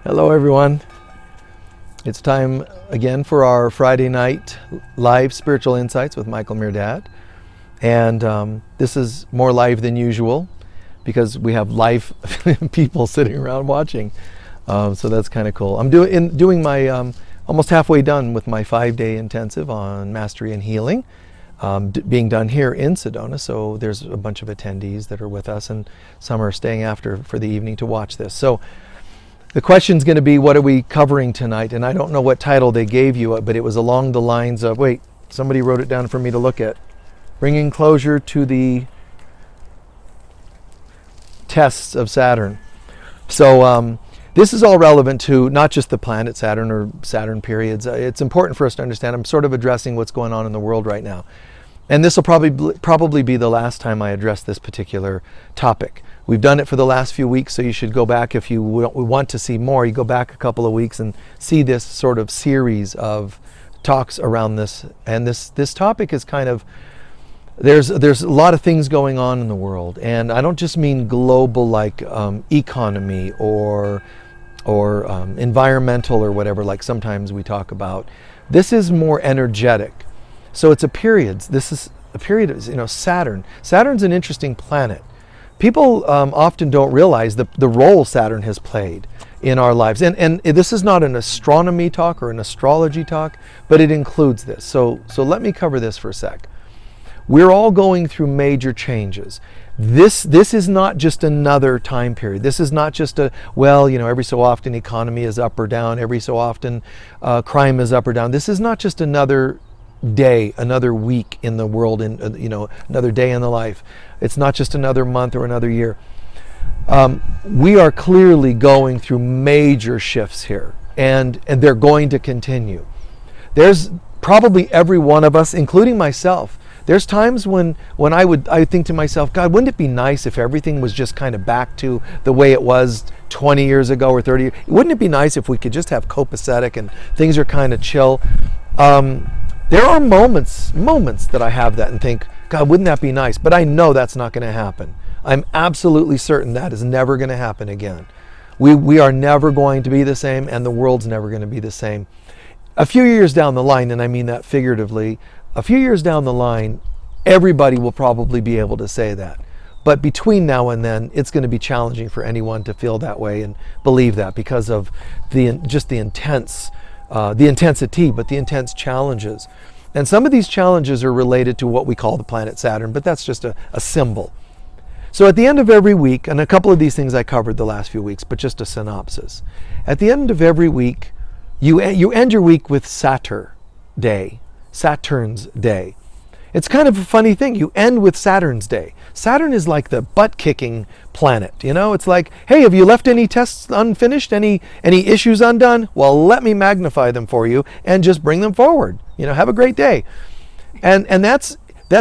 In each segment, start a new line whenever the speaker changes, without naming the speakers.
Hello everyone. It's time again for our Friday night live spiritual insights with Michael Mirdad. And this is more live than usual because we have live people sitting around watching. So that's kind of cool. I'm doing my almost halfway done with my 5-day intensive on mastery and healing. Being done here in Sedona, so there's a bunch of attendees that are with us, and some are staying after for the evening to watch this. So the question's going to be, what are we covering tonight? And I don't know what title they gave you, but it was along the lines of, wait, somebody wrote it down for me to look at. Bringing closure to the tests of Saturn. So this is all relevant to not just the planet Saturn or Saturn periods. It's important for us to understand. I'm sort of addressing what's going on in the world right now. And this will probably be the last time I address this particular topic. We've done it for the last few weeks, so you should go back if you want to see more. You go back a couple of weeks and see this sort of series of talks around this. And this topic is kind of, there's a lot of things going on in the world. And I don't just mean global like economy or environmental or whatever, like sometimes we talk about. This is more energetic. So it's a period. This is a period of, Saturn. Saturn's an interesting planet. People often don't realize the role Saturn has played in our lives. And this is not an astronomy talk or an astrology talk, but it includes this. So let me cover this for a sec. We're all going through major changes. This is not just another time period. This is not just every so often economy is up or down. Every so often crime is up or down. This is not just another day, another week in the world, another day in the life. It's not just another month or another year. We are clearly going through major shifts here, and they're going to continue. There's probably every one of us, including myself, there's times when I think to myself, God, wouldn't it be nice if everything was just kind of back to the way it was 20 years ago or 30 years? Wouldn't it be nice if we could just have copacetic and things are kind of chill? There are moments that I have that and think, God, wouldn't that be nice? But I know that's not going to happen. I'm absolutely certain that is never going to happen again. We are never going to be the same, and the world's never going to be the same. A few years down the line, and I mean that figuratively, a few years down the line, everybody will probably be able to say that. But between now and then, it's going to be challenging for anyone to feel that way and believe that because of the intensity, but the intense challenges. And some of these challenges are related to what we call the planet Saturn, but that's just a symbol. So at the end of every week, and a couple of these things I covered the last few weeks, but just a synopsis. At the end of every week, you end your week with Saturn's Day. It's kind of a funny thing. You end with Saturn's Day. Saturn is like the butt-kicking planet. It's like, hey, have you left any tests unfinished? Any issues undone? Well, let me magnify them for you and just bring them forward. Have a great day. And that's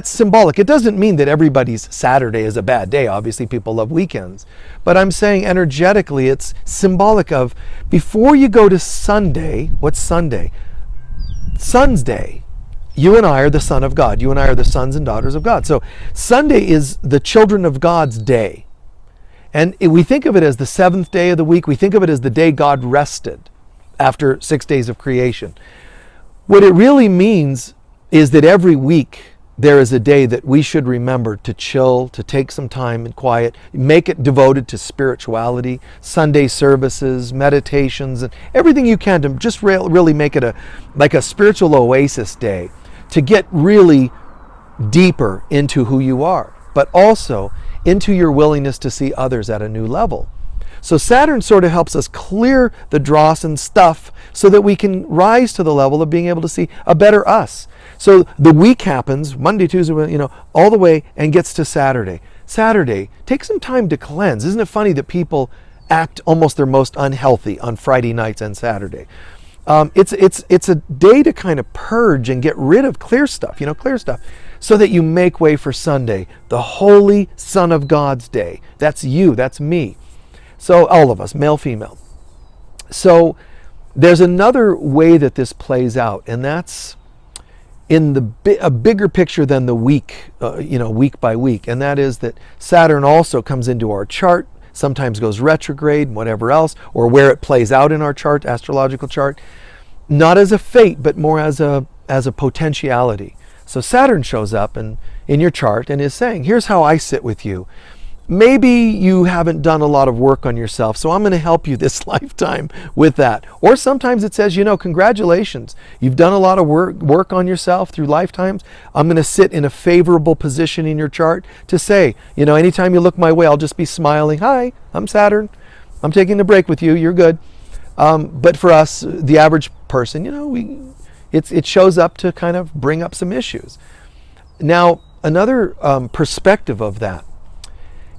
symbolic. It doesn't mean that everybody's Saturday is a bad day. Obviously, people love weekends. But I'm saying energetically, it's symbolic of before you go to Sunday. What's Sunday? Sun's Day. You and I are the Son of God. You and I are the sons and daughters of God. So Sunday is the children of God's day. And we think of it as the 7th day of the week. We think of it as the day God rested after 6 days of creation. What it really means is that every week there is a day that we should remember to chill, to take some time and quiet, make it devoted to spirituality, Sunday services, meditations, and everything you can to just really make it like a spiritual oasis day, to get really deeper into who you are, but also into your willingness to see others at a new level. So Saturn sort of helps us clear the dross and stuff so that we can rise to the level of being able to see a better us. So the week happens, Monday, Tuesday, all the way, and gets to Saturday. Saturday, take some time to cleanse. Isn't it funny that people act almost their most unhealthy on Friday nights and Saturday? It's a day to kind of purge and get rid of clear stuff, so that you make way for Sunday, the holy Son of God's day. That's you, that's me. So all of us, male, female. So there's another way that this plays out, and that's in a bigger picture than the week, week by week, and that is that Saturn also comes into our chart. sometimes goes retrograde, and whatever else, or where it plays out in our chart, astrological chart, not as a fate, but more as a potentiality. So Saturn shows up in your chart and is saying, here's how I sit with you. Maybe you haven't done a lot of work on yourself, so I'm going to help you this lifetime with that. Or sometimes it says, congratulations, you've done a lot of work on yourself through lifetimes. I'm going to sit in a favorable position in your chart to say, anytime you look my way, I'll just be smiling. Hi, I'm Saturn. I'm taking a break with you. You're good. But for us, the average person, it shows up to kind of bring up some issues. Now, another perspective of that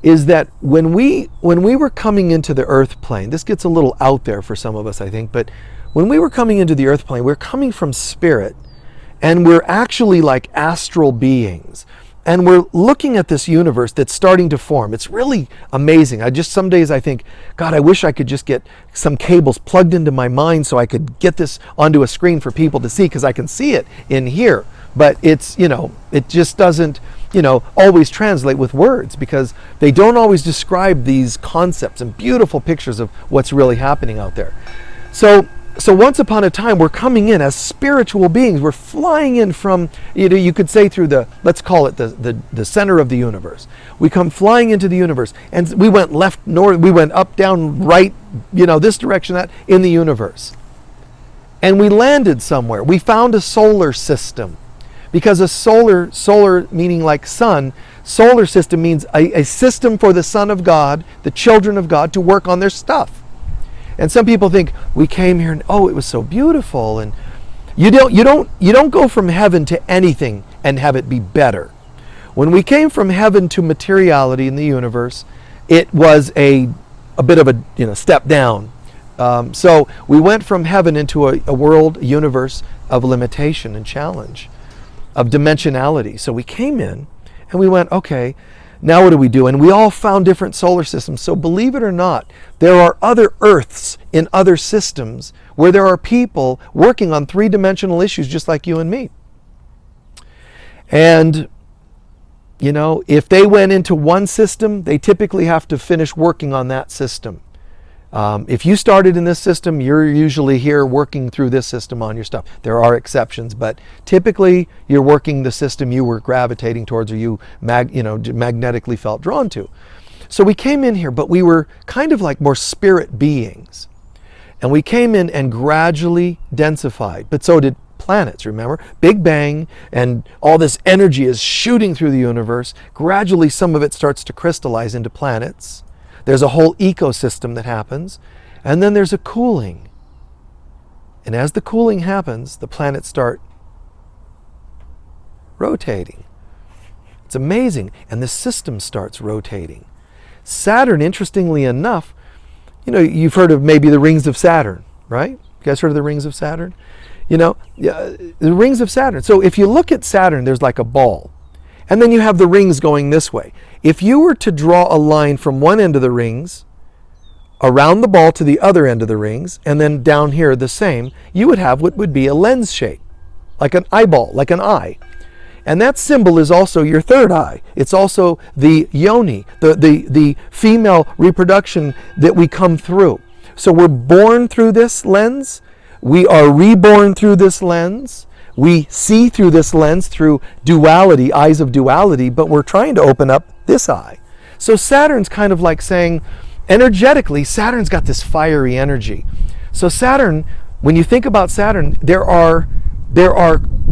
is that when we were coming into the earth plane, this gets a little out there for some of us, I think, but when we were coming into the earth plane, we're coming from spirit, and we're actually like astral beings. And we're looking at this universe that's starting to form. It's really amazing. Some days I think, God, I wish I could just get some cables plugged into my mind so I could get this onto a screen for people to see, because I can see it in here. But it's, it just doesn't, always translate with words, because they don't always describe these concepts and beautiful pictures of what's really happening out there. So once upon a time, we're coming in as spiritual beings. We're flying in from, you could say through let's call it the center of the universe. We come flying into the universe, and we went left, north, we went up, down, right, this direction, that, in the universe. And we landed somewhere. We found a solar system. Because a solar meaning like sun, solar system means a system for the Son of God, the children of God, to work on their stuff. And some people think, we came here and it was so beautiful. And you don't go from heaven to anything and have it be better. When we came from heaven to materiality in the universe, it was a bit of a step down. So we went from heaven into a world, a universe of limitation and challenge, of dimensionality. So we came in and we went, okay, now what do we do? And we all found different solar systems. So believe it or not, there are other Earths in other systems where there are people working on three-dimensional issues just like you and me. And, if they went into one system, they typically have to finish working on that system. If you started in this system, you're usually here working through this system on your stuff. There are exceptions, but typically you're working the system you were gravitating towards, or you magnetically felt drawn to. So we came in here, but we were kind of like more spirit beings. And we came in and gradually densified, but so did planets, remember? Big Bang, and all this energy is shooting through the universe. Gradually, some of it starts to crystallize into planets. There's a whole ecosystem that happens, and then there's a cooling. And as the cooling happens, the planets start rotating. It's amazing, and the system starts rotating. Saturn, interestingly enough, you've heard of maybe the rings of Saturn, right? You guys heard of the rings of Saturn? The rings of Saturn. So if you look at Saturn, there's like a ball. And then you have the rings going this way. If you were to draw a line from one end of the rings around the ball to the other end of the rings, and then down here the same, you would have what would be a lens shape, like an eyeball, like an eye. And that symbol is also your third eye. It's also the yoni, the female reproduction that we come through. So we're born through this lens. We are reborn through this lens. We see through this lens through duality, eyes of duality, but we're trying to open up this eye. So Saturn's kind of like saying, energetically, Saturn's got this fiery energy. So Saturn, when you think about Saturn, there are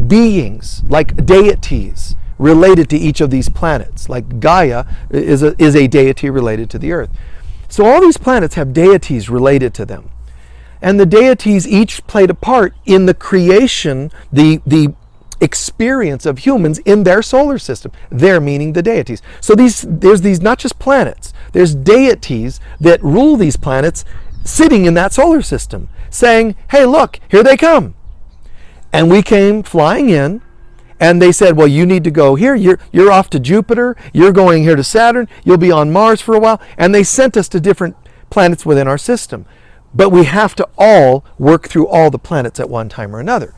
beings, like deities, related to each of these planets. Like Gaia is a deity related to the Earth. So all these planets have deities related to them. And the deities each played a part in the creation, the experience of humans in their solar system. They're meaning the deities. So there's these not just planets, there's deities that rule these planets sitting in that solar system, saying, hey, look, here they come. And we came flying in, and they said, well, you need to go here. You're off to Jupiter. You're going here to Saturn. You'll be on Mars for a while. And they sent us to different planets within our system. But we have to all work through all the planets at one time or another.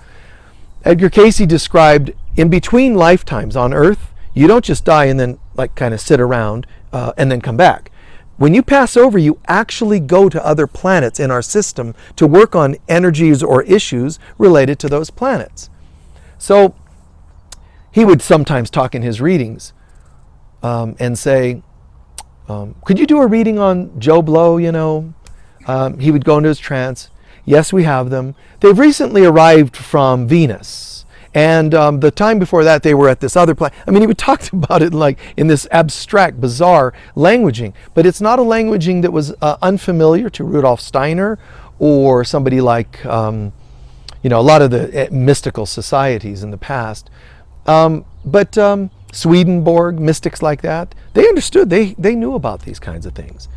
Edgar Cayce described, in between lifetimes on Earth, you don't just die and then like kind of sit around and then come back. When you pass over, you actually go to other planets in our system to work on energies or issues related to those planets. So he would sometimes talk in his readings and say, could you do a reading on Joe Blow, you know? He would go into his trance. Yes, we have them. They've recently arrived from Venus. And the time before that, they were at this other planet. I mean, he would talk about it like in this abstract, bizarre languaging. But it's not a languaging that was unfamiliar to Rudolf Steiner or somebody like, a lot of the mystical societies in the past. But Swedenborg, mystics like that, they understood. They knew about these kinds of things.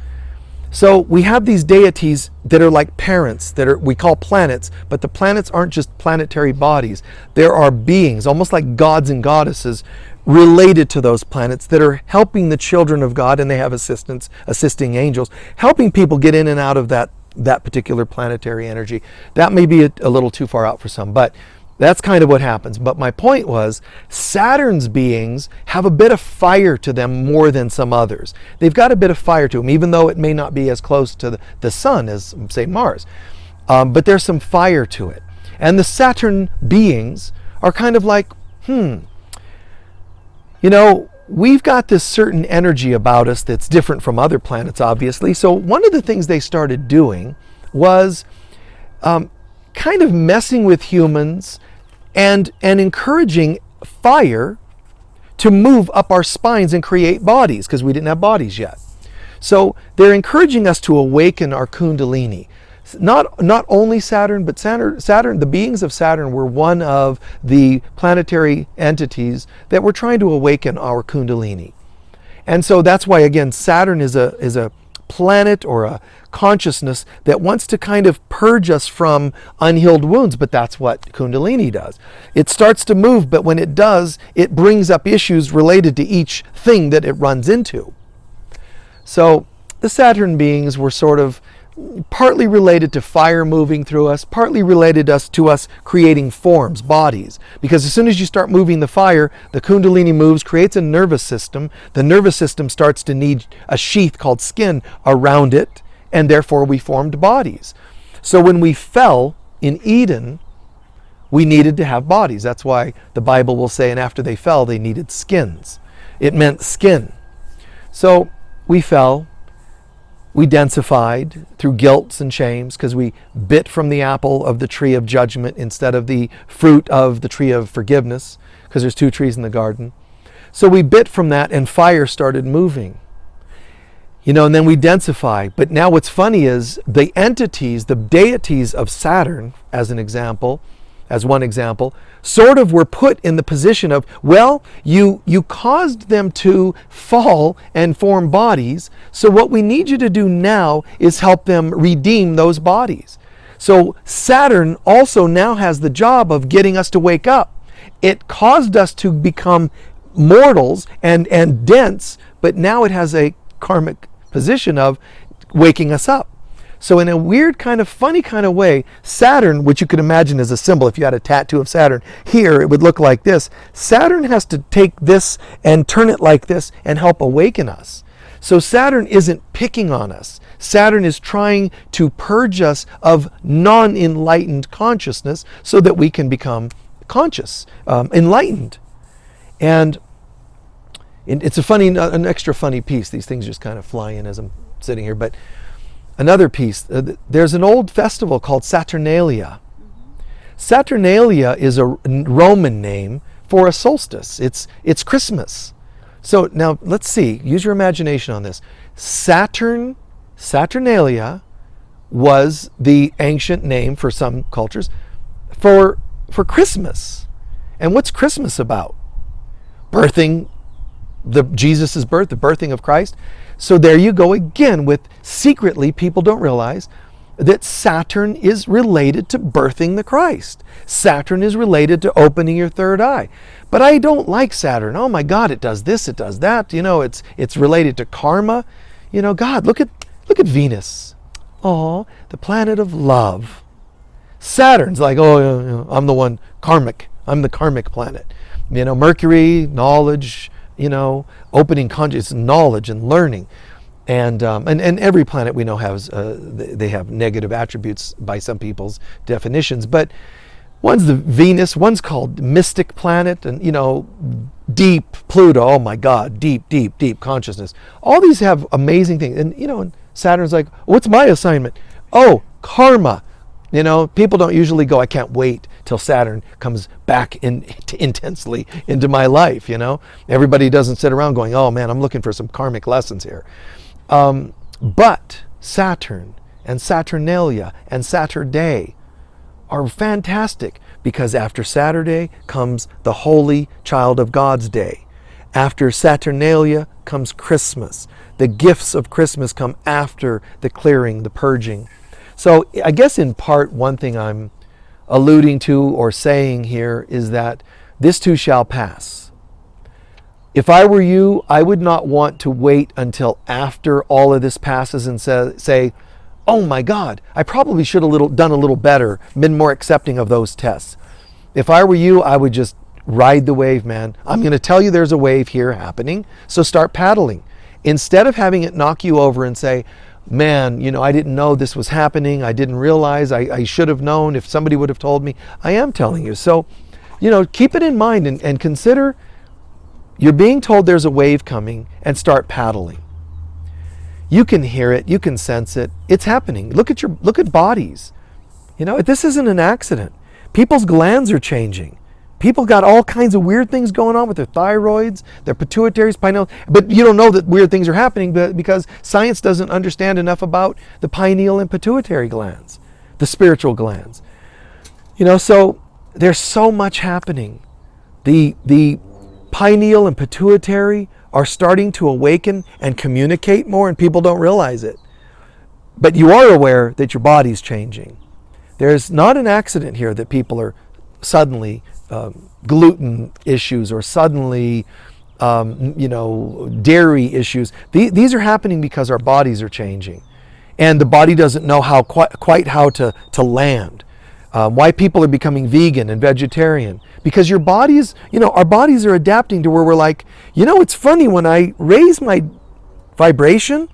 So we have these deities that are like parents, we call planets, but the planets aren't just planetary bodies. There are beings, almost like gods and goddesses, related to those planets that are helping the children of God, and they have assistants, assisting angels, helping people get in and out of that particular planetary energy. That may be a little too far out for some, but that's kind of what happens. But my point was, Saturn's beings have a bit of fire to them more than some others. They've got a bit of fire to them, even though it may not be as close to the sun as, say, Mars. But there's some fire to it. And the Saturn beings are kind of like, we've got this certain energy about us that's different from other planets, obviously. So one of the things they started doing was kind of messing with humans and encouraging fire to move up our spines and create bodies, because we didn't have bodies yet. So they're encouraging us to awaken our Kundalini. Not only Saturn, but Saturn, the beings of Saturn were one of the planetary entities that were trying to awaken our Kundalini. And so that's why, again, Saturn is a planet or a consciousness that wants to kind of purge us from unhealed wounds, but that's what Kundalini does. It starts to move, but when it does, it brings up issues related to each thing that it runs into. So the Saturn beings were sort of partly related to fire moving through us, partly related to us creating forms, bodies. Because as soon as you start moving the fire, the Kundalini moves, creates a nervous system. The nervous system starts to need a sheath called skin around it, and therefore we formed bodies. So when we fell in Eden, we needed to have bodies. That's why the Bible will say, and after they fell, they needed skins. It meant skin. So we fell. We densified through guilts and shames because we bit from the apple of the tree of judgment instead of the fruit of the tree of forgiveness, because there's two trees in the garden. So we bit from that and fire started moving. And then we densify. But now what's funny is the entities, the deities of Saturn, as one example, sort of were put in the position of, well, you caused them to fall and form bodies, so what we need you to do now is help them redeem those bodies. So Saturn also now has the job of getting us to wake up. It caused us to become mortals and dense, but now it has a karmic position of waking us up. So in a weird kind of funny kind of way, Saturn, which you could imagine as a symbol, if you had a tattoo of Saturn, here it would look like this. Saturn has to take this and turn it like this and help awaken us. So Saturn isn't picking on us. Saturn is trying to purge us of non-enlightened consciousness so that we can become conscious, enlightened. And it's an extra funny piece. These things just kind of fly in as I'm sitting here. But another piece, there's an old festival called Saturnalia. Saturnalia is a Roman name for a solstice. It's Christmas. So now let's see, use your imagination on this. Saturnalia was the ancient name for some cultures for Christmas. And what's Christmas about? Birthing Jesus' birth, the birthing of Christ. So there you go again with secretly, people don't realize that Saturn is related to birthing the Christ. Saturn is related to opening your third eye. But I don't like Saturn. Oh my God, it does this, it does that. It's related to karma. God, look at Venus. Oh, the planet of love. Saturn's like, I'm the one karmic. I'm the karmic planet. Mercury, knowledge, opening conscious, knowledge and learning. And every planet we know has, they have negative attributes by some people's definitions, but one's the Venus, one's called mystic planet, and deep Pluto, oh my God, deep, deep, deep consciousness. All these have amazing things. And Saturn's like, what's my assignment? Oh, karma. People don't usually go, I can't wait till Saturn comes back intensely into my life, Everybody doesn't sit around going, oh man, I'm looking for some karmic lessons here. But Saturn and Saturnalia and Saturday are fantastic, because after Saturday comes the Holy Child of God's Day. After Saturnalia comes Christmas. The gifts of Christmas come after the clearing, the purging. So I guess in part, one thing I'm alluding to or saying here is that this too shall pass. If I were you, I would not want to wait until after all of this passes and say, oh my God, I probably should have done a little better, been more accepting of those tests. If I were you, I would just ride the wave, man. I'm going to tell you there's a wave here happening, so start paddling. Instead of having it knock you over and say, man, I didn't know this was happening. I didn't realize. I should have known if somebody would have told me. I am telling you. So, keep it in mind and consider you're being told there's a wave coming, and start paddling. You can hear it. You can sense it. It's happening. Look at bodies. This isn't an accident. People's glands are changing. People got all kinds of weird things going on with their thyroids, their pituitaries, pineal. But you don't know that weird things are happening because science doesn't understand enough about the pineal and pituitary glands, the spiritual glands. So there's so much happening. The pineal and pituitary are starting to awaken and communicate more, and people don't realize it. But you are aware that your body's changing. There's not an accident here that people are suddenly gluten issues or suddenly dairy issues. These are happening because our bodies are changing, and the body doesn't know quite how to land. Why people are becoming vegan and vegetarian, because your bodies, our bodies are adapting to where we're like, it's funny, when I raise my vibration,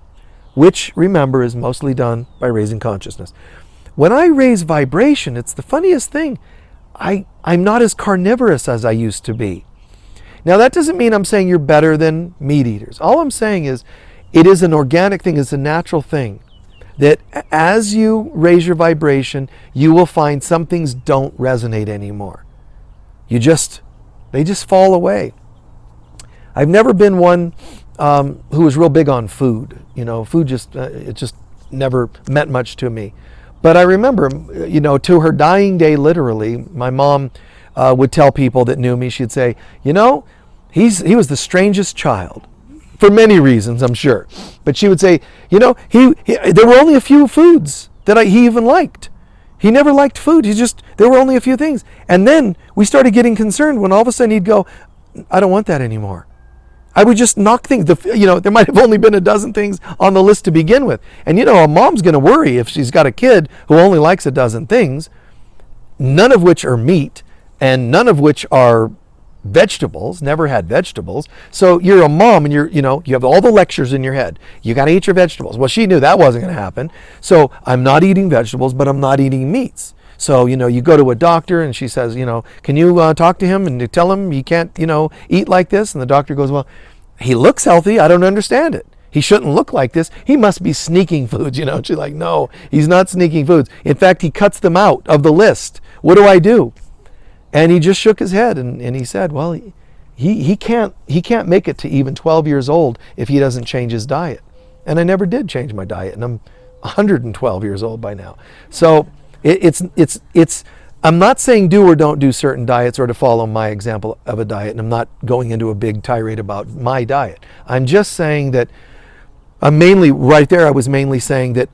which remember is mostly done by raising consciousness. When I raise vibration, it's the funniest thing. I'm not as carnivorous as I used to be. Now that doesn't mean I'm saying you're better than meat eaters. All I'm saying is it is an organic thing, it's a natural thing. That as you raise your vibration, you will find some things don't resonate anymore. They just fall away. I've never been one who was real big on food. Food it just never meant much to me. But I remember, to her dying day, literally, my mom would tell people that knew me, she'd say, he was the strangest child. For many reasons, I'm sure. But she would say, there were only a few foods that he even liked. He never liked food. There were only a few things. And then we started getting concerned when all of a sudden he'd go, I don't want that anymore. I would just knock things. There might have only been a dozen things on the list to begin with. And a mom's going to worry if she's got a kid who only likes a dozen things, none of which are meat and none of which are vegetables, never had vegetables. So you're a mom and you have all the lectures in your head. You got to eat your vegetables. Well, she knew that wasn't going to happen. So I'm not eating vegetables, but I'm not eating meats. So, you go to a doctor and she says, can you talk to him and you tell him he can't, eat like this? And the doctor goes, well, he looks healthy. I don't understand it. He shouldn't look like this. He must be sneaking foods, And she's like, no, he's not sneaking foods. In fact, he cuts them out of the list. What do I do? And he just shook his head and he said, well, he can't make it to even 12 years old if he doesn't change his diet. And I never did change my diet, and I'm 112 years old by now. So I'm not saying do or don't do certain diets or to follow my example of a diet, and I'm not going into a big tirade about my diet. I'm just saying that I was mainly saying that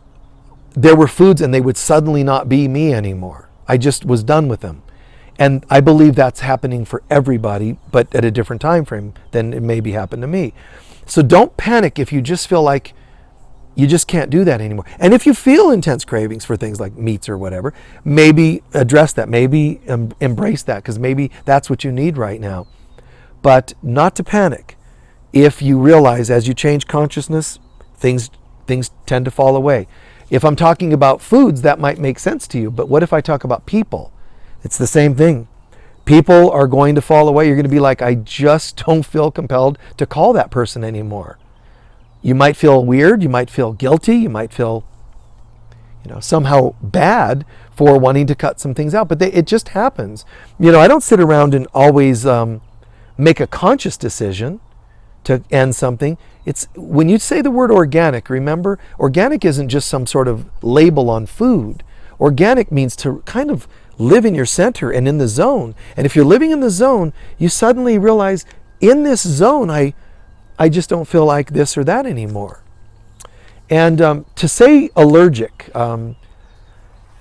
there were foods and they would suddenly not be me anymore. I just was done with them. And I believe that's happening for everybody, but at a different time frame than it maybe happened to me. So don't panic if you just feel like you just can't do that anymore. And if you feel intense cravings for things like meats or whatever, maybe address that, maybe embrace that, because maybe that's what you need right now. But not to panic. If you realize as you change consciousness, things tend to fall away. If I'm talking about foods, that might make sense to you. But what if I talk about people? It's the same thing. People are going to fall away. You're going to be like, I just don't feel compelled to call that person anymore. You might feel weird. You might feel guilty. You might feel, somehow bad for wanting to cut some things out. But it just happens. I don't sit around and always make a conscious decision to end something. It's when you say the word organic, remember, organic isn't just some sort of label on food. Organic means to kind of live in your center and in the zone. And if you're living in the zone, you suddenly realize, in this zone, I just don't feel like this or that anymore. And to say allergic,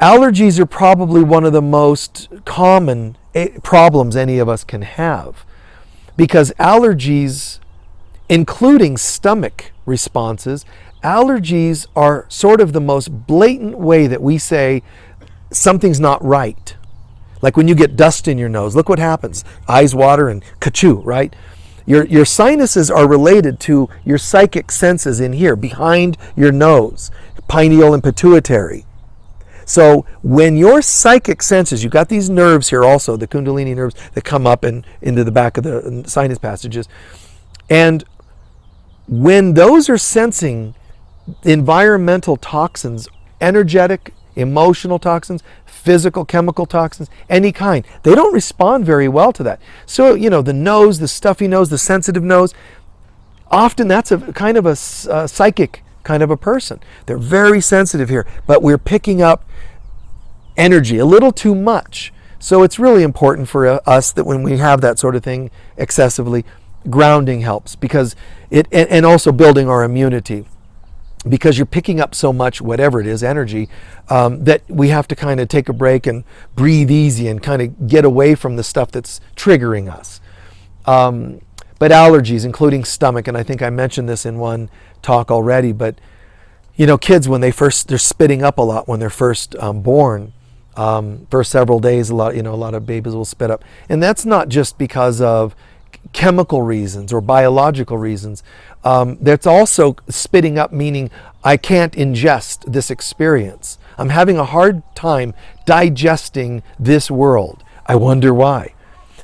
allergies are probably one of the most common problems any of us can have, because allergies, including stomach responses, allergies are sort of the most blatant way that we say something's not right. Like when you get dust in your nose, look what happens. Eyes water and ka-choo, right? Your sinuses are related to your psychic senses in here, behind your nose, pineal and pituitary. So when your psychic senses, you've got these nerves here also, the Kundalini nerves that come up and into the back of the sinus passages. And when those are sensing environmental toxins, energetic, emotional toxins, physical, chemical toxins, any kind, they don't respond very well to that. So, the nose, the stuffy nose, the sensitive nose, often that's a kind of a psychic kind of a person. They're very sensitive here, but we're picking up energy a little too much. So it's really important for us that when we have that sort of thing excessively, grounding helps, because and also building our immunity, because you're picking up so much, whatever it is, energy, that we have to kind of take a break and breathe easy and kind of get away from the stuff that's triggering us. But allergies, including stomach, and I think I mentioned this in one talk already, but kids, when they're spitting up a lot when they're first born. For several days, a lot of babies will spit up, and that's not just because of chemical reasons or biological reasons. That's also spitting up, meaning I can't ingest this experience. I'm having a hard time digesting this world. I wonder why.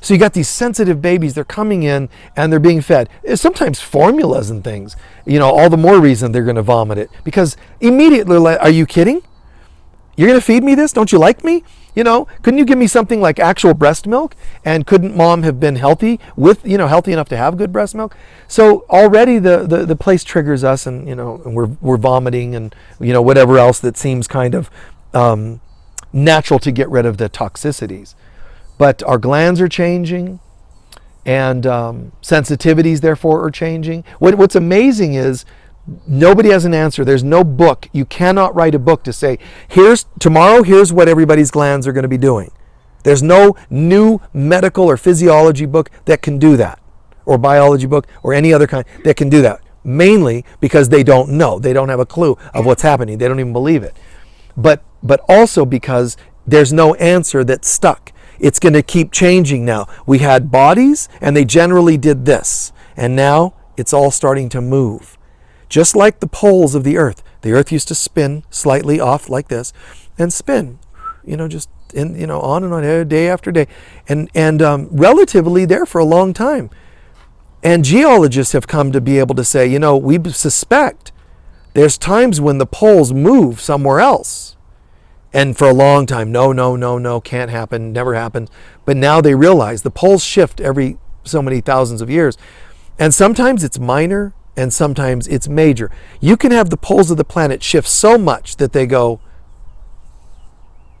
So you got these sensitive babies, they're coming in and they're being fed. Sometimes formulas and things, all the more reason they're going to vomit it, because immediately, are you kidding? You're going to feed me this? Don't you like me? Couldn't you give me something like actual breast milk? And couldn't mom have been healthy healthy enough to have good breast milk? So already the place triggers us, and and we're vomiting and whatever else that seems kind of natural to get rid of the toxicities. But our glands are changing, and sensitivities therefore are changing. What's amazing is, nobody has an answer. There's no book. You cannot write a book to say, here's what everybody's glands are going to be doing. There's no new medical or physiology book that can do that, or biology book, or any other kind that can do that. Mainly because they don't know. They don't have a clue of what's happening. They don't even believe it. But also because there's no answer that's stuck. It's going to keep changing now. We had bodies, and they generally did this. And now it's all starting to move. Just like the poles of the earth. The earth used to spin slightly off like this and spin, just on and on, day after day, and relatively there for a long time. And geologists have come to be able to say, we suspect there's times when the poles move somewhere else. And for a long time, no, can't happen, never happened. But now they realize the poles shift every so many thousands of years. And sometimes it's minor, and sometimes it's major. You can have the poles of the planet shift so much that they go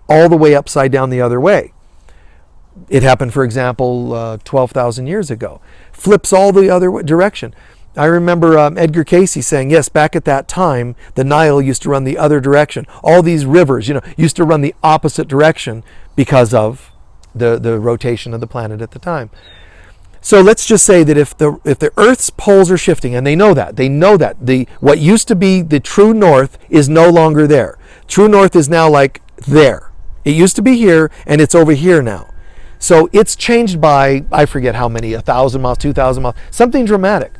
all the way upside down the other way. It happened, for example, 12,000 years ago. Flips all the other direction. I remember Edgar Cayce saying, yes, back at that time, the Nile used to run the other direction. All these rivers, used to run the opposite direction because of the rotation of the planet at the time. So let's just say that if the Earth's poles are shifting, and they know that what used to be the true north is no longer there. True north is now like there. It used to be here, and it's over here now. So it's changed by, I forget how many, 1,000 miles, 2,000 miles, something dramatic.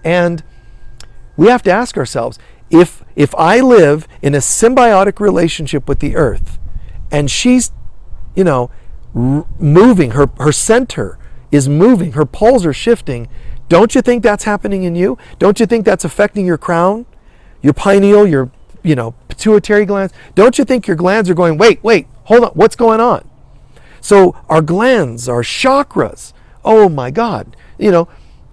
And we have to ask ourselves, If I live in a symbiotic relationship with the earth, and she's, moving, her center is moving, her poles are shifting, don't you think that's happening in you? Don't you think that's affecting your crown, your pineal, your pituitary glands? Don't you think your glands are going, wait, hold on, what's going on? So our glands, our chakras, oh my God,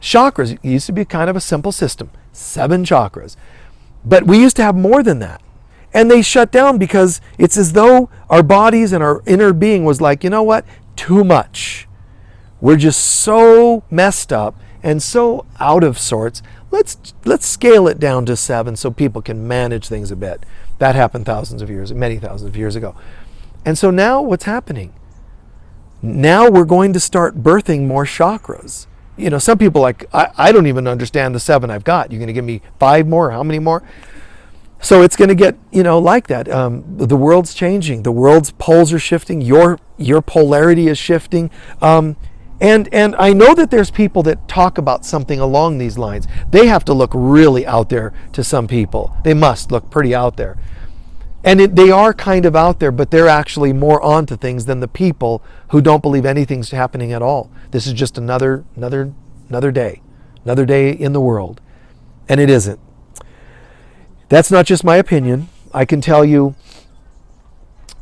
chakras used to be kind of a simple system, 7 chakras. But we used to have more than that. And they shut down because it's as though our bodies and our inner being was like, you know what? Too much. We're just so messed up and so out of sorts. Let's scale it down to 7 so people can manage things a bit. That happened many thousands of years ago. And so now what's happening? Now we're going to start birthing more chakras. Some people I don't even understand the 7 I've got. You're going to give me 5 more? How many more? So it's going to get, like that. The world's changing. The world's poles are shifting. Your polarity is shifting. And I know that there's people that talk about something along these lines. They have to look really out there to some people. They must look pretty out there. And they are kind of out there, but they're actually more onto things than the people who don't believe anything's happening at all. This is just another day in the world. And it isn't. That's not just my opinion. I can tell you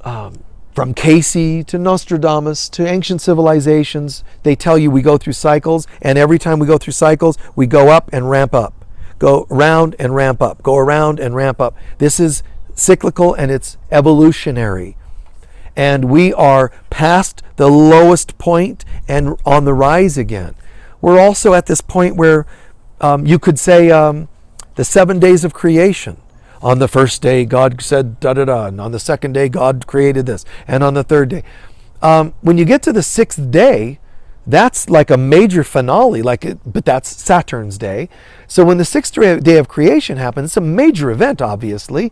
from Casey to Nostradamus to ancient civilizations, they tell you we go through cycles, and every time we go through cycles, we go up and ramp up. Go around and ramp up. Go around and ramp up. This is cyclical and it's evolutionary. And we are past the lowest point and on the rise again. We're also at this point where you could say the 7 days of creation. On the first day, God said da-da-da. And on the second day, God created this. And on the third day. When you get to the 6th day, that's like a major finale, but that's Saturn's day. So when the 6th day of creation happens, it's a major event, obviously.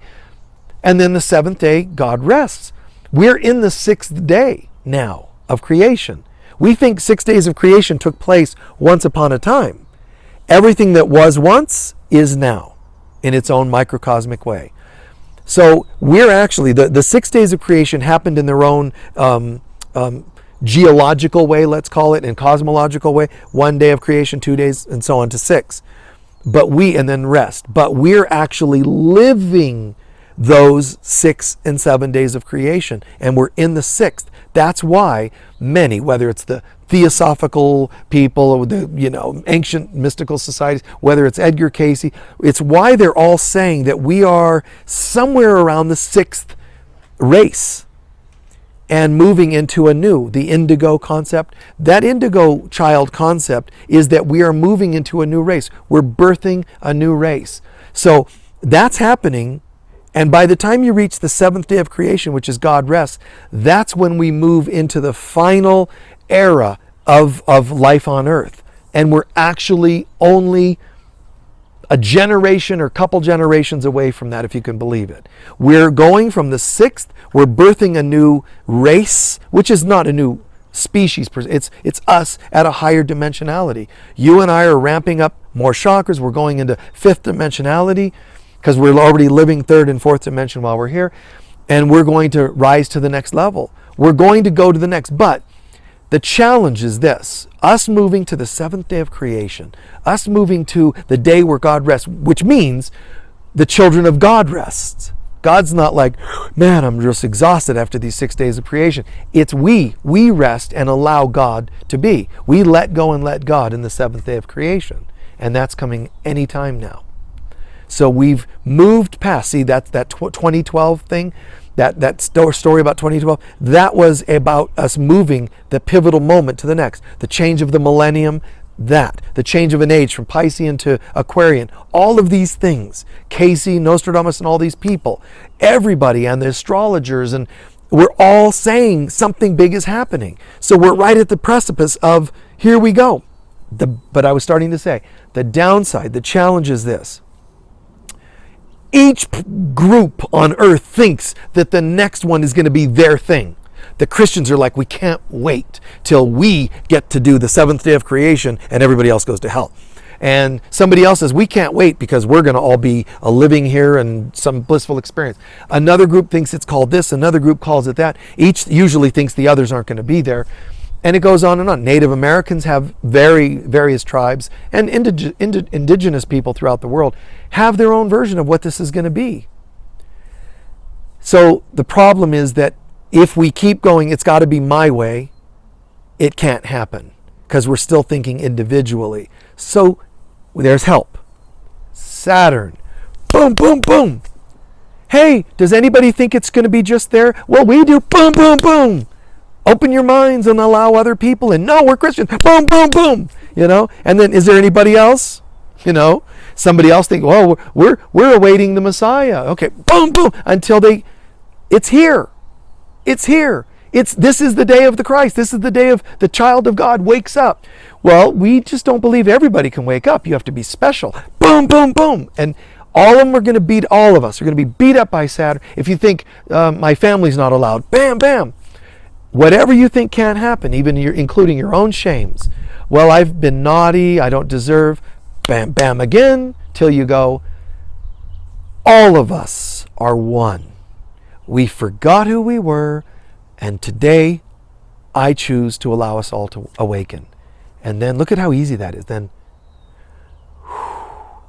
And then the 7th day, God rests. We're in the 6th day now of creation. We think 6 days of creation took place once upon a time. Everything that was once is now in its own microcosmic way. So we're actually, the 6 days of creation happened in their own geological way, let's call it, and cosmological way. 1 day of creation, 2 days, and so on to 6. And then rest. But we're actually living those 6 and 7 days of creation, and we're in the 6th. That's why many, whether it's the theosophical people or the ancient mystical societies, whether it's Edgar Casey, it's why they're all saying that we are somewhere around the 6th race and moving into the indigo concept. That indigo child concept is that we are moving into a new race. We're birthing a new race. So that's happening. And by the time you reach the 7th day of creation, which is God rests, that's when we move into the final era of life on earth. And we're actually only a generation or couple generations away from that, if you can believe it. We're going from the 6th, we're birthing a new race, which is not a new species. It's us at a higher dimensionality. You and I are ramping up more chakras. We're going into 5th dimensionality, because we're already living 3rd and 4th dimension while we're here, and we're going to rise to the next level. We're going to go to the next, but the challenge is this: us moving to the 7th day of creation, us moving to the day where God rests, which means the children of God rests. God's not like, man, I'm just exhausted after these 6 days of creation. It's we rest and allow God to be. We let go and let God in the 7th day of creation, and that's coming anytime now. So we've moved past, see, that's that 2012 thing, that story about 2012, that was about us moving the pivotal moment to the next. The change of the millennium, the change of an age from Piscean to Aquarian, all of these things, Casey, Nostradamus, and all these people, everybody, and the astrologers, and we're all saying something big is happening. So we're right at the precipice of, here we go. But I was starting to say, the downside, the challenge is this. Each group on earth thinks that the next one is going to be their thing. The Christians are like, we can't wait till we get to do the 7th day of creation and everybody else goes to hell. And somebody else says, we can't wait because we're going to all be living here and some blissful experience. Another group thinks it's called this. Another group calls it that. Each usually thinks the others aren't going to be there. And it goes on and on. Native Americans have various tribes, and indigenous people throughout the world have their own version of what this is going to be. So the problem is that if we keep going, it's got to be my way, it can't happen because we're still thinking individually. So there's help. Saturn. Boom, boom, boom. Hey, does anybody think it's going to be just there? Well, we do. Boom, boom, boom. Open your minds and allow other people in. No, we're Christians. Boom, boom, boom. You know, and then is there anybody else? You know, somebody else think, well, we're awaiting the Messiah. Okay, boom, boom, until it's here. It's here. This is the day of the Christ. This is the day of the child of God wakes up. Well, we just don't believe everybody can wake up. You have to be special. Boom, boom, boom. And all of them are going to beat all of us. Are going to be beat up by Saturn. If you think my family's not allowed, bam, bam. Whatever you think can't happen, even including your own shames. Well, I've been naughty, I don't deserve, bam, bam again, till you go, all of us are one. We forgot who we were, and today I choose to allow us all to awaken. And then look at how easy that is. Then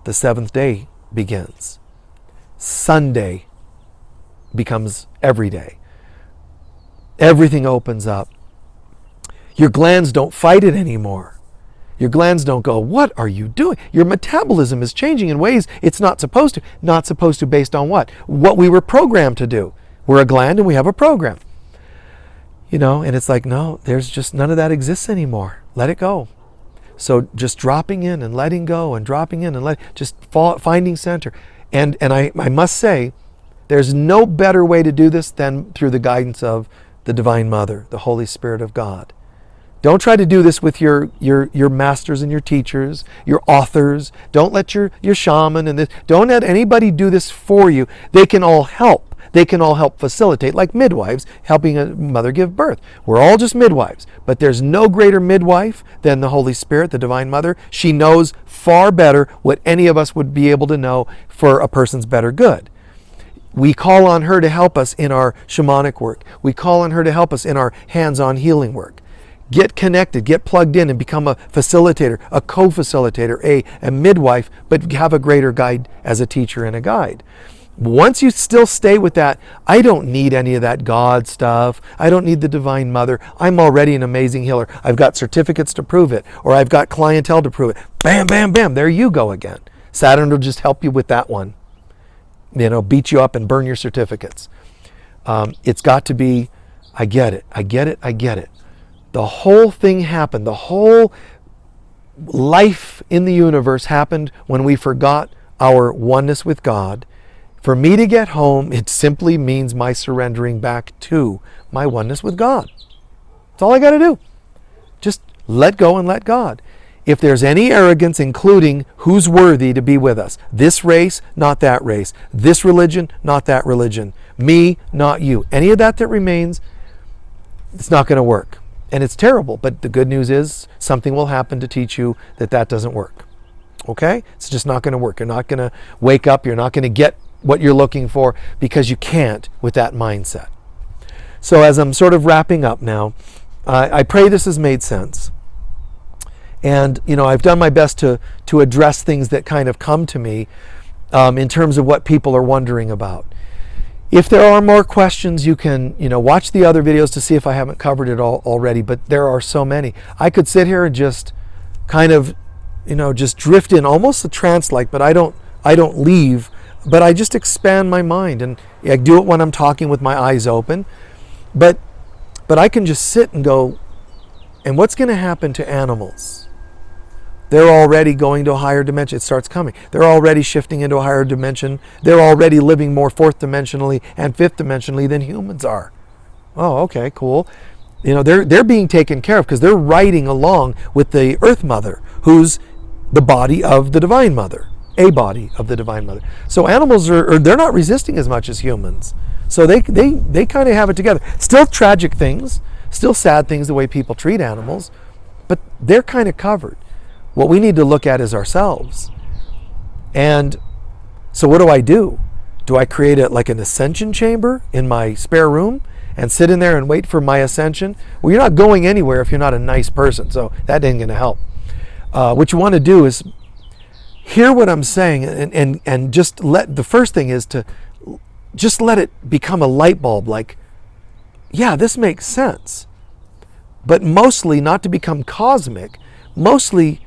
the seventh day begins. Sunday becomes every day. Everything opens up. Your glands don't fight it anymore. Your glands don't go, what are you doing? Your metabolism is changing in ways it's not supposed to. Not supposed to based on what? What we were programmed to do. We're a gland and we have a program. You know, and it's like, no, there's just none of that exists anymore. Let it go. So just dropping in and letting go and dropping in and finding center. And I must say, there's no better way to do this than through the guidance of the Divine Mother, the Holy Spirit of God. Don't try to do this with your masters and your teachers, your authors. Don't let your shaman and this. Don't let anybody do this for you. They can all help. They can all help facilitate, like midwives helping a mother give birth. We're all just midwives, but there's no greater midwife than the Holy Spirit, the Divine Mother. She knows far better what any of us would be able to know for a person's better good. We call on her to help us in our shamanic work. We call on her to help us in our hands-on healing work. Get connected, get plugged in and become a facilitator, a co-facilitator, a midwife, but have a greater guide as a teacher and a guide. Once you still stay with that, I don't need any of that God stuff. I don't need the Divine Mother. I'm already an amazing healer. I've got certificates to prove it, or I've got clientele to prove it. Bam, bam, bam, there you go again. Saturn will just help you with that one. You know, beat you up and burn your certificates. It's got to be, I get it, I get it, I get it. The whole thing happened. The whole life in the universe happened when we forgot our oneness with God. For me to get home, it simply means my surrendering back to my oneness with God. That's all I got to do. Just let go and let God. If there's any arrogance, including who's worthy to be with us, this race, not that race, this religion, not that religion, me, not you, any of that remains, it's not going to work. And it's terrible, but the good news is something will happen to teach you that doesn't work. Okay? It's just not going to work. You're not going to wake up. You're not going to get what you're looking for because you can't with that mindset. So as I'm sort of wrapping up now, I pray this has made sense. And, you know, I've done my best to address things that kind of come to me in terms of what people are wondering about. If there are more questions, you can, you know, watch the other videos to see if I haven't covered it all already, but there are so many. I could sit here and just kind of, you know, just drift in, almost a trance-like, but I don't leave, but I just expand my mind. And I do it when I'm talking with my eyes open, but I can just sit and go, and what's going to happen to animals? They're already going to a higher dimension. It starts coming. They're already shifting into a higher dimension. They're already living more fourth dimensionally and fifth dimensionally than humans are. Oh, okay, cool. You know, they're being taken care of because they're riding along with the Earth Mother, who's the body of the Divine Mother, a body of the Divine Mother. So animals they're not resisting as much as humans. So they kind of have it together. Still tragic things, still sad things the way people treat animals, but they're kind of covered. What we need to look at is ourselves. And so what do? Do I create like an ascension chamber in my spare room and sit in there and wait for my ascension? Well, you're not going anywhere if you're not a nice person, so that ain't going to help. What you want to do is hear what I'm saying, and just the first thing is to just let it become a light bulb, like, yeah, this makes sense. But mostly not to become cosmic. Mostly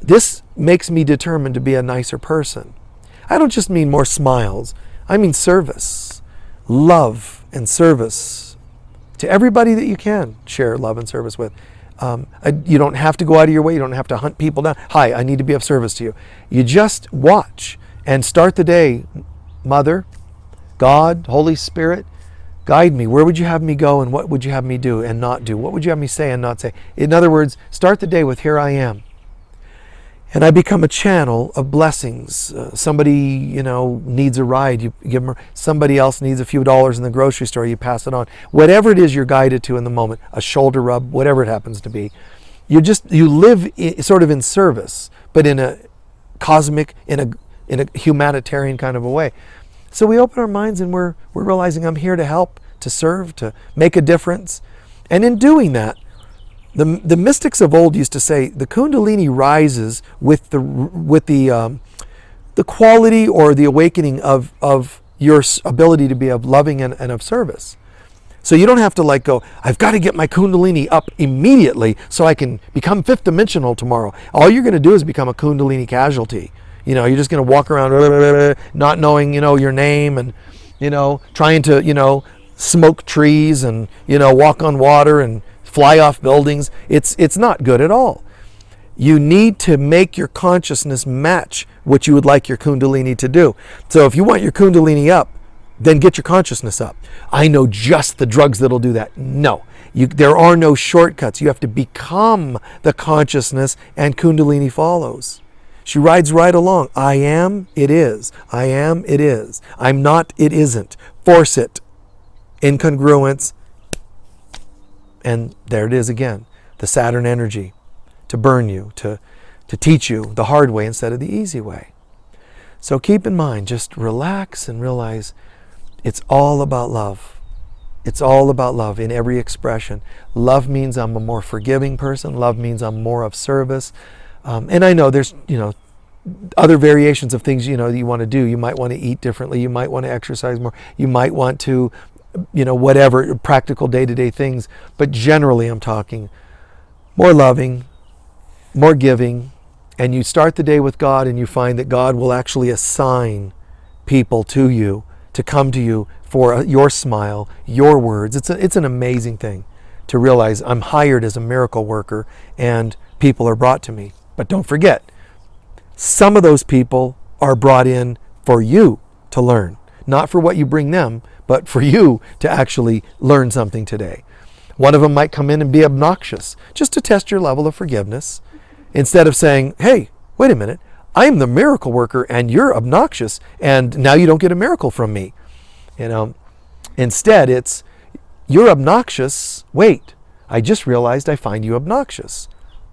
this makes me determined to be a nicer person. I don't just mean more smiles. I mean service, love and service to everybody that you can share love and service with. You don't have to go out of your way. You don't have to hunt people down. Hi, I need to be of service to you. You just watch and start the day. Mother, God, Holy Spirit, guide me. Where would you have me go, and what would you have me do and not do? What would you have me say and not say? In other words, start the day with, here I am. And I become a channel of blessings. Somebody, needs a ride, you give them. Somebody else needs a few dollars in the grocery store, you pass it on. Whatever it is you're guided to in the moment, a shoulder rub, whatever it happens to be. You live sort of in service, but in a cosmic, in a humanitarian kind of a way. So we open our minds and we're realizing I'm here to help, to serve, to make a difference. And in doing that, the mystics of old used to say the Kundalini rises with the quality or the awakening of your ability to be of loving and of service. So you don't have to go, I've got to get my Kundalini up immediately so I can become fifth dimensional tomorrow. All you're going to do is become a Kundalini casualty. You're just going to walk around not knowing, your name, and, trying to, smoke trees and, walk on water and fly off buildings. It's not good at all. You need to make your consciousness match what you would like your Kundalini to do. So if you want your Kundalini up, then get your consciousness up. I know just the drugs that'll do that. No, there are no shortcuts. You have to become the consciousness, and Kundalini follows. She rides right along. I am, it is. I am, it is. I'm not, it isn't. Force it. Incongruence. And there it is again. The Saturn energy to burn you, to teach you the hard way instead of the easy way. So keep in mind, just relax and realize it's all about love. It's all about love in every expression. Love means I'm a more forgiving person. Love means I'm more of service. And I know there's, other variations of things, that you want to do. You might want to eat differently. You might want to exercise more. You might want to, whatever, practical day-to-day things. But generally, I'm talking more loving, more giving. And you start the day with God, and you find that God will actually assign people to you to come to you for your smile, your words. It's an amazing thing to realize I'm hired as a miracle worker, and people are brought to me. But don't forget, some of those people are brought in for you to learn. Not for what you bring them, but for you to actually learn something today. One of them might come in and be obnoxious, just to test your level of forgiveness. Instead of saying, hey, wait a minute, I'm the miracle worker and you're obnoxious, and now you don't get a miracle from me. Instead it's, you're obnoxious, wait, I just realized I find you obnoxious.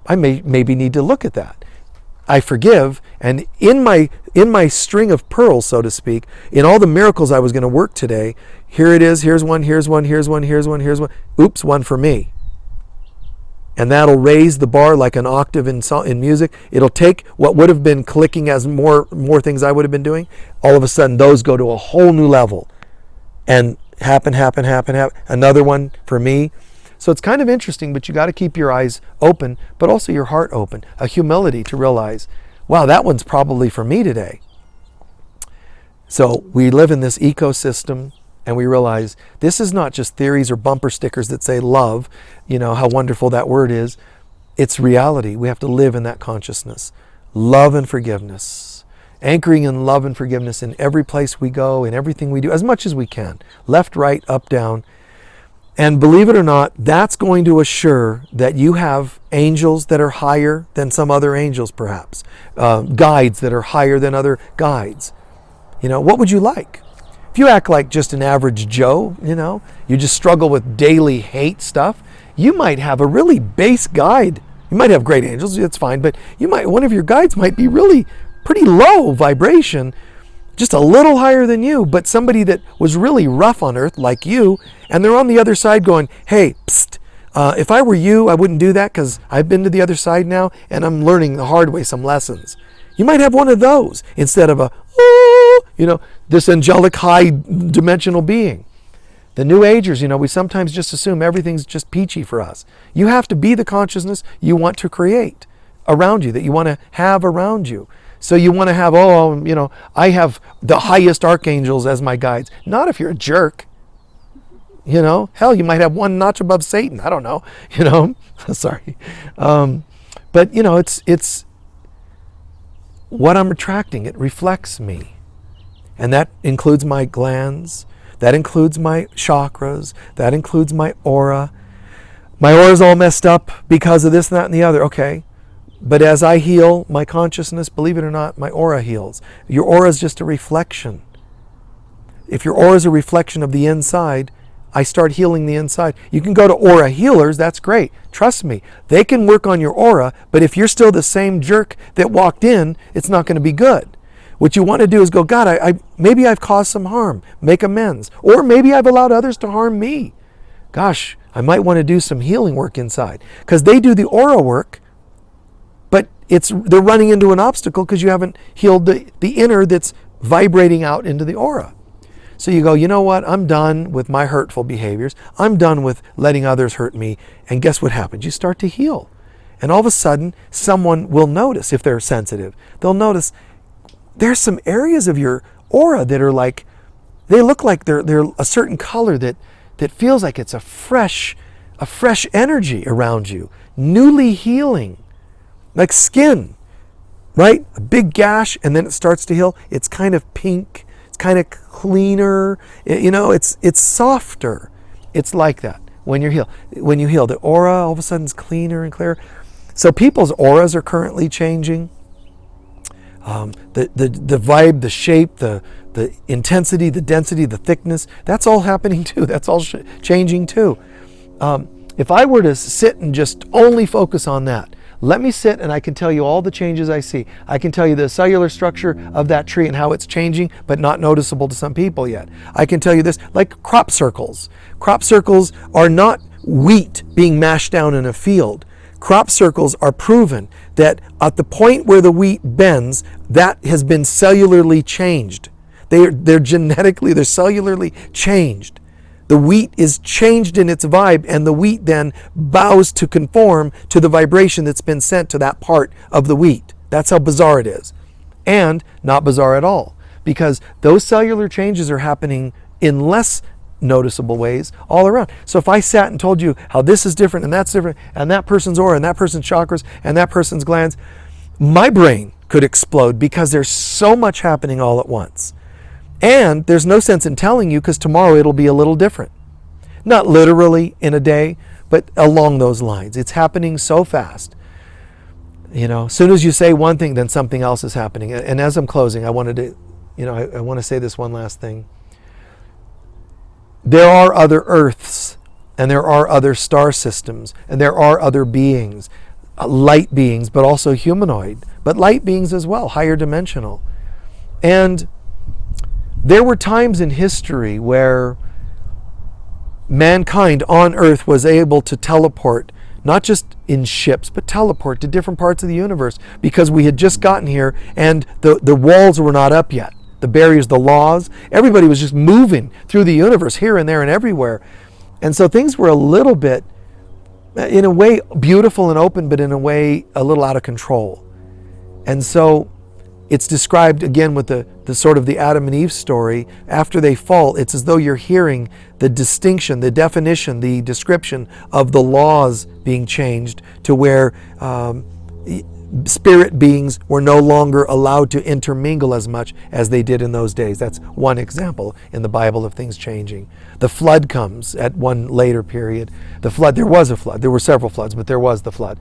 I maybe need to look at that. I forgive, and in my string of pearls, so to speak, in all the miracles I was going to work today, here it is, here's one, here's one, here's one, here's one, here's one. Oops, one for me. And that'll raise the bar like an octave in music. It'll take what would have been clicking as more things I would have been doing. All of a sudden, those go to a whole new level. And happen. Another one for me. So it's kind of interesting, but you got to keep your eyes open, but also your heart open. A humility to realize, wow, that one's probably for me today. So we live in this ecosystem, and we realize this is not just theories or bumper stickers that say love, how wonderful that word is. It's reality. We have to live in that consciousness. Love and forgiveness. Anchoring in love and forgiveness in every place we go, in everything we do, as much as we can. Left, right, up, down. And believe it or not, that's going to assure that you have angels that are higher than some other angels, perhaps. Guides that are higher than other guides. What would you like? If you act like just an average Joe, you just struggle with daily hate stuff, you might have a really base guide You might have great angels, it's fine, but one of your guides might be really pretty low vibration, just a little higher than you, but somebody that was really rough on earth like you, and they're on the other side going, hey, psst, if I were you, I wouldn't do that because I've been to the other side now and I'm learning the hard way some lessons. You might have one of those instead of this angelic high dimensional being. The New Agers, we sometimes just assume everything's just peachy for us. You have to be the consciousness you want to create around you, that you want to have around you. So you want to have, I have the highest archangels as my guides. Not if you're a jerk. Hell, you might have one notch above Satan. I don't know, sorry. But, it's what I'm attracting. It reflects me. And that includes my glands. That includes my chakras. That includes my aura. My aura's all messed up because of this, that, and the other. Okay. But as I heal my consciousness, believe it or not, my aura heals. Your aura is just a reflection. If your aura is a reflection of the inside, I start healing the inside. You can go to aura healers, that's great. Trust me, they can work on your aura, but if you're still the same jerk that walked in, it's not going to be good. What you want to do is go, God, maybe I've caused some harm, make amends. Or maybe I've allowed others to harm me. Gosh, I might want to do some healing work inside. Because they do the aura work, but they're running into an obstacle because you haven't healed the inner that's vibrating out into the aura. So you go, you know what? I'm done with my hurtful behaviors. I'm done with letting others hurt me. And guess what happens? You start to heal. And all of a sudden, someone will notice, if they're sensitive, they'll notice there's some areas of your aura that are like, they look like they're a certain color that feels like it's a fresh energy around you, newly healing, like skin, right? A big gash and then it starts to heal. It's kind of pink. It's kind of cleaner. It's softer. It's like that when you heal. When you heal, the aura all of a sudden is cleaner and clearer. So people's auras are currently changing. The vibe, the shape, the intensity, the density, the thickness, that's all happening too. That's all changing too. If I were to sit and just only focus on that, let me sit and I can tell you all the changes I see. I can tell you the cellular structure of that tree and how it's changing, but not noticeable to some people yet. I can tell you this, like crop circles. Crop circles are not wheat being mashed down in a field. Crop circles are proven that at the point where the wheat bends, that has been cellularly changed. They're cellularly changed. The wheat is changed in its vibe, and the wheat then bows to conform to the vibration that's been sent to that part of the wheat. That's how bizarre it is. And not bizarre at all, because those cellular changes are happening in less noticeable ways all around. So if I sat and told you how this is different and that's different, and that person's aura and that person's chakras and that person's glands, my brain could explode because there's so much happening all at once. And there's no sense in telling you because tomorrow it'll be a little different. Not literally in a day, but along those lines. It's happening so fast. As soon as you say one thing, then something else is happening. And as I'm closing, I want to say this one last thing. There are other Earths, and there are other star systems, and there are other beings, light beings, but also humanoid, but light beings as well, higher dimensional. And there were times in history where mankind on Earth was able to teleport, not just in ships, but teleport to different parts of the universe because we had just gotten here and the walls were not up yet. The barriers, the laws, everybody was just moving through the universe here and there and everywhere. And so things were a little bit, in a way, beautiful and open, but in a way, a little out of control. And so it's described again with the sort of the Adam and Eve story. After they fall, it's as though you're hearing the distinction, the definition, the description of the laws being changed to where spirit beings were no longer allowed to intermingle as much as they did in those days. That's one example in the Bible of things changing. The flood comes at one later period. The flood, there was a flood. There were several floods, but there was the flood.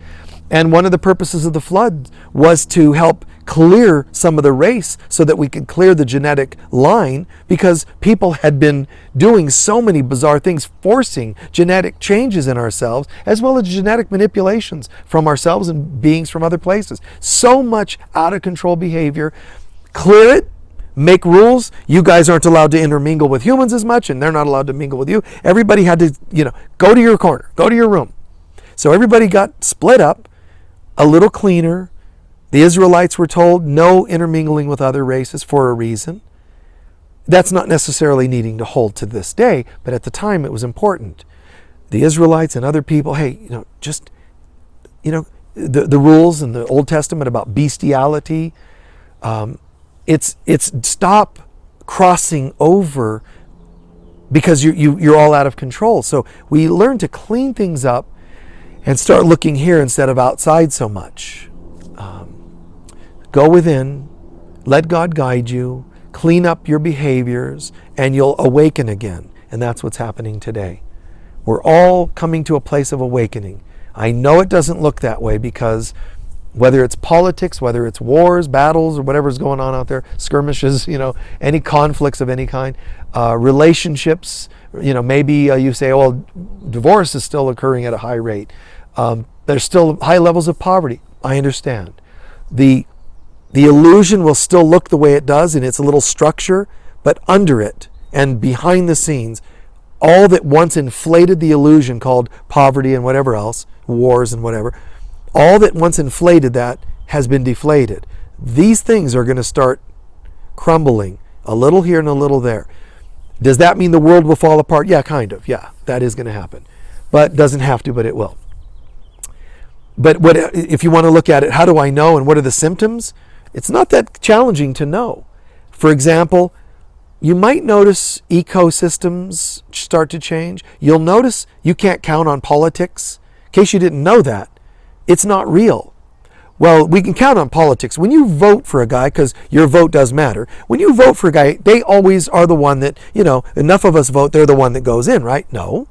And one of the purposes of the flood was to help clear some of the race so that we could clear the genetic line, because people had been doing so many bizarre things, forcing genetic changes in ourselves, as well as genetic manipulations from ourselves and beings from other places. So much out of control behavior. Clear it. Make rules. You guys aren't allowed to intermingle with humans as much, and they're not allowed to mingle with you. Everybody had to, go to your corner, go to your room. So everybody got split up, a little cleaner. The Israelites were told no intermingling with other races for a reason. That's not necessarily needing to hold to this day, but at the time it was important. The Israelites and other people, hey, the rules in the Old Testament about bestiality, it's stop crossing over because you're all out of control. So we learn to clean things up and start looking here instead of outside so much. Go within, let God guide you, clean up your behaviors, and you'll awaken again. And that's what's happening today. We're all coming to a place of awakening. I know it doesn't look that way, because whether it's politics, whether it's wars, battles, or whatever's going on out there, skirmishes, any conflicts of any kind, relationships, maybe you say, well, divorce is still occurring at a high rate. There's still high levels of poverty. I understand. The illusion will still look the way it does in its little structure, but under it and behind the scenes, all that once inflated the illusion called poverty and whatever else, wars and whatever, all that once inflated that has been deflated. These things are going to start crumbling, a little here and a little there. Does that mean the world will fall apart? Yeah, kind of. Yeah, that is going to happen. But doesn't have to, but it will. But if you want to look at it, how do I know and what are the symptoms? It's not that challenging to know. For example, you might notice ecosystems start to change. You'll notice you can't count on politics. In case you didn't know that, it's not real. Well, we can count on politics. When you vote for a guy, because your vote does matter, when you vote for a guy, they always are the one that, enough of us vote, they're the one that goes in, right? No.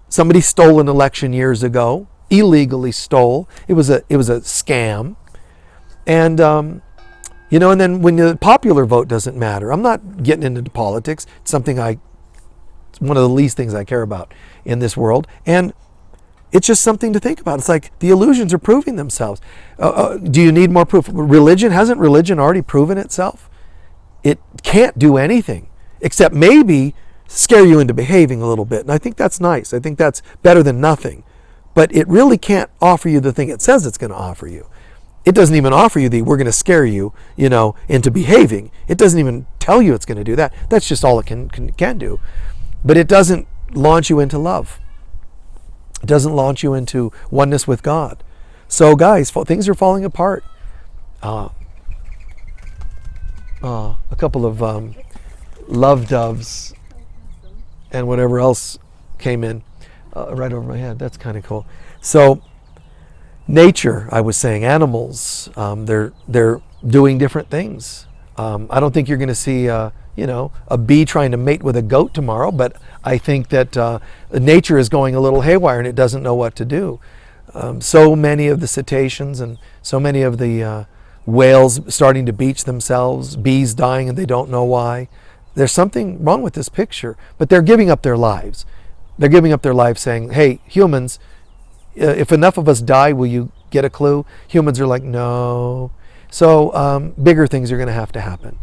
Somebody stole an election years ago, illegally stole. It was a scam. And, and then when the popular vote doesn't matter, I'm not getting into politics. It's something it's one of the least things I care about in this world. And it's just something to think about. It's like the illusions are proving themselves. Do you need more proof? Hasn't religion already proven itself? It can't do anything except maybe scare you into behaving a little bit. And I think that's nice. I think that's better than nothing. But it really can't offer you the thing it says it's going to offer you. It doesn't even offer you we're going to scare you, into behaving. It doesn't even tell you it's going to do that. That's just all it can do. But it doesn't launch you into love. It doesn't launch you into oneness with God. So guys, things are falling apart. A couple of love doves and whatever else came in right over my head. That's kind of cool. So nature, I was saying, animals, they're doing different things. I don't think you're going to see a bee trying to mate with a goat tomorrow, but I think that nature is going a little haywire and it doesn't know what to do. So many of the cetaceans and so many of the whales starting to beach themselves, bees dying and they don't know why. There's something wrong with this picture, but they're giving up their lives. They're giving up their lives saying, hey, humans, if enough of us die, will you get a clue? Humans are like, no. So bigger things are going to happen.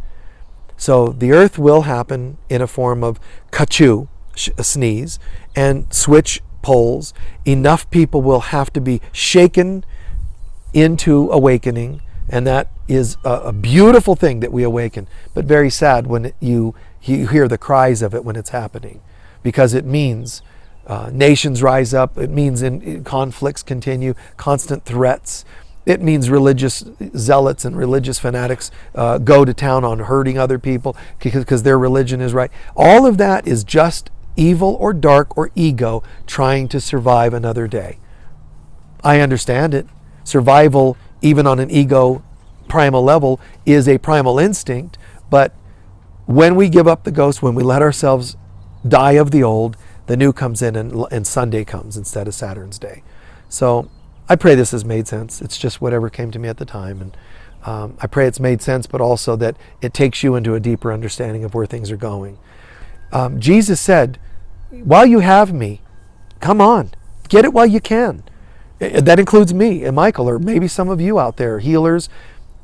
So the earth will happen in a form of kachu, a sneeze, and switch poles. Enough people will have to be shaken into awakening, and that is a beautiful thing that we awaken, but very sad when you hear the cries of it when it's happening, because it means nations rise up. It means conflicts continue, constant threats. It means religious zealots and religious fanatics go to town on hurting other people because their religion is right. All of that is just evil or dark or ego trying to survive another day. I understand it. Survival, even on an ego primal level, is a primal instinct. But when we give up the ghost, when we let ourselves die of the old, the new comes in and Sunday comes instead of Saturn's day. So I pray this has made sense. It's just whatever came to me at the time. I pray it's made sense, but also that it takes you into a deeper understanding of where things are going. Jesus said, while you have me, come on, get it while you can. That includes me and Michael, or maybe some of you out there, healers.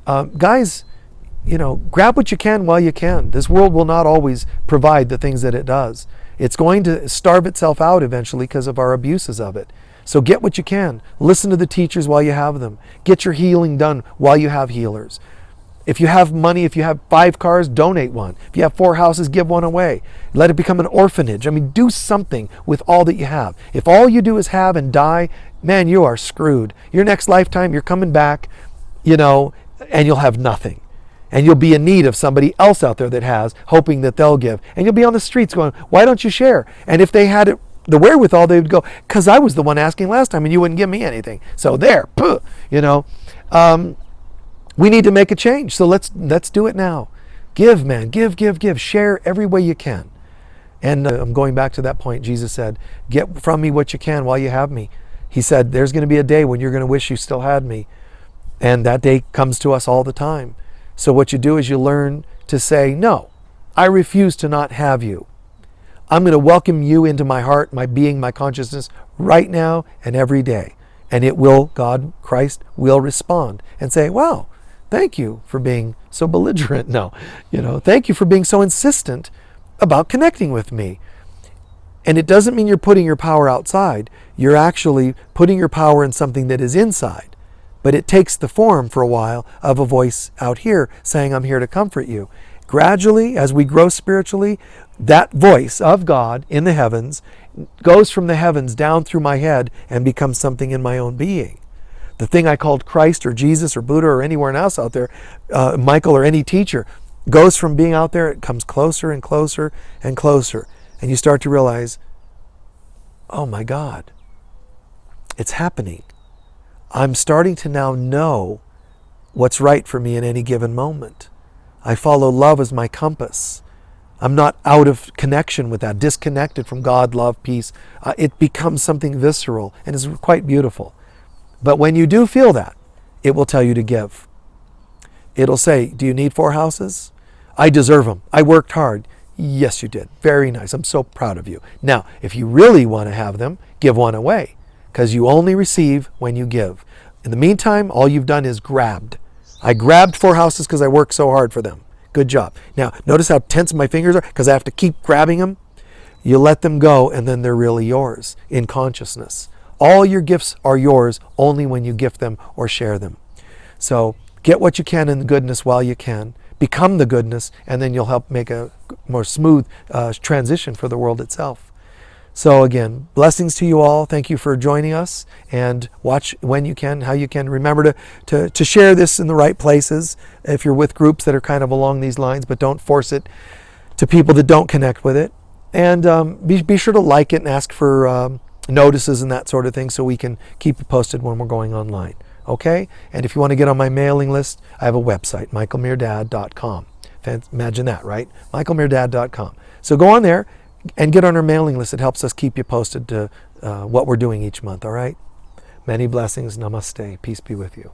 Guys, grab what you can while you can. This world will not always provide the things that it does. It's going to starve itself out eventually because of our abuses of it. So get what you can. Listen to the teachers while you have them. Get your healing done while you have healers. If you have money, if you have 5 cars, donate one. If you have 4 houses, give one away. Let it become an orphanage. I mean, do something with all that you have. If all you do is have and die, man, you are screwed. Your next lifetime, you're coming back, and you'll have nothing. And you'll be in need of somebody else out there that has, hoping that they'll give. And you'll be on the streets going, why don't you share? And if they had the wherewithal, they would go, because I was the one asking last time and you wouldn't give me anything. So there, we need to make a change. So let's do it now. Give, man, give. Share every way you can. And I'm going back to that point. Jesus said, get from me what you can while you have me. He said, there's going to be a day when you're going to wish you still had me. And that day comes to us all the time. So what you do is you learn to say, no, I refuse to not have you. I'm going to welcome you into my heart, my being, my consciousness right now and every day. And it will, God, Christ, will respond and say, wow, thank you for being so belligerent. No, thank you for being so insistent about connecting with me. And it doesn't mean you're putting your power outside. You're actually putting your power in something that is inside. But it takes the form for a while of a voice out here saying, I'm here to comfort you. Gradually, as we grow spiritually, that voice of God in the heavens goes from the heavens down through my head and becomes something in my own being. The thing I called Christ or Jesus or Buddha or anywhere else out there, Michael or any teacher, goes from being out there, it comes closer and closer and closer. And you start to realize, oh my God, it's happening. I'm starting to now know what's right for me in any given moment. I follow love as my compass. I'm not out of connection with that, disconnected from God, love, peace. It becomes something visceral and is quite beautiful. But when you do feel that, it will tell you to give. It'll say, do you need 4 houses? I deserve them. I worked hard. Yes, you did. Very nice. I'm so proud of you. Now, if you really want to have them, give one away, because you only receive when you give. In the meantime, all you've done is grabbed. I grabbed 4 houses because I worked so hard for them. Good job. Now, notice how tense my fingers are because I have to keep grabbing them. You let them go and then they're really yours in consciousness. All your gifts are yours only when you gift them or share them. So get what you can in the goodness while you can. Become the goodness, and then you'll help make a more smooth transition for the world itself. So again, blessings to you all. Thank you for joining us, and watch when you can, how you can. Remember to share this in the right places if you're with groups that are kind of along these lines, but don't force it to people that don't connect with it. And be sure to like it and ask for notices and that sort of thing so we can keep you posted when we're going online. Okay? And if you want to get on my mailing list, I have a website, michaelmirdad.com. Imagine that, right? michaelmirdad.com. So go on there and get on our mailing list. It helps us keep you posted to what we're doing each month, all right? Many blessings. Namaste. Peace be with you.